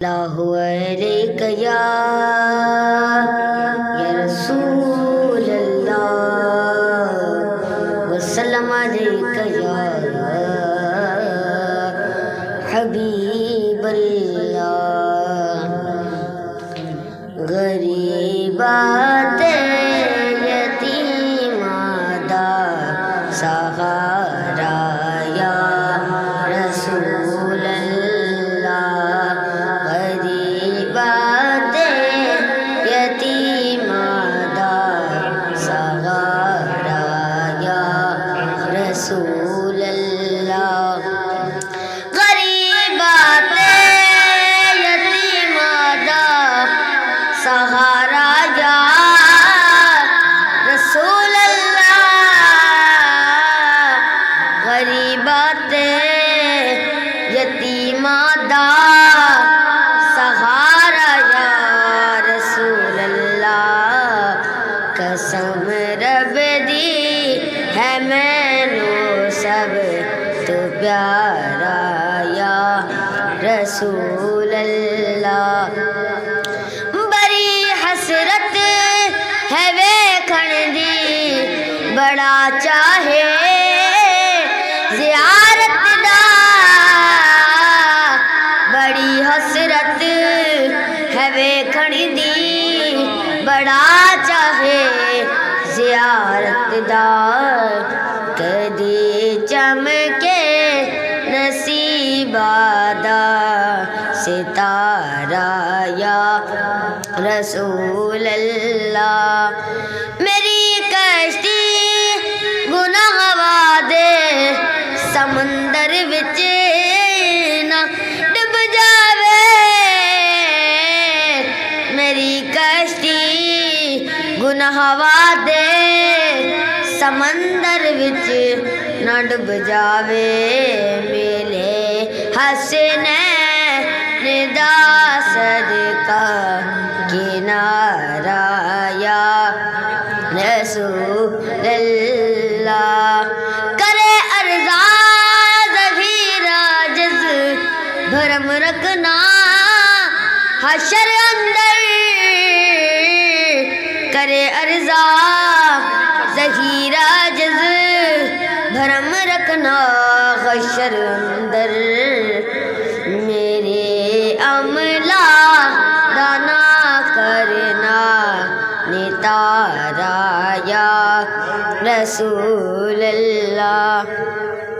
اللہ علیک یا رسول اللہ وسلم علیک یا حبیب اللہ غریبات یتیماں دا سہارا یا رسول اللہ غریبات یتیماں دا سہارا یا رسول اللہ غریبات یتیماں دا سہارا یا رسول اللہ غریبات یتیماں دا سہارا یا رسول اللہ قسم رب دی ہے مینو سب تو پیارا یا رسول اللہ بڑی حسرت ہے ویکھن دی بڑا چاہے زیارت دا بڑی حسرت ہے ویکھن دی بڑا چاہے زیارت دا کدی چمکے نصیبہ دا ستارہ یا رسول اللہ میری کشتی گناہ وادے سمندر وچ نہ ڈب جاوے میری کشتی گناہ وادے سمندر وچ نہ ڈب جاوے میلے حسنین دا صدقہ کنارہ یا رسول اللہ کرے ارزا ظہیر عاجز بھرم رکھنا حشر اندر کرے ارزا ظہیر عاجز بھرم رکھنا حشر اندر میرے عملہ دانا کرنا نتارا یا رسول اللہ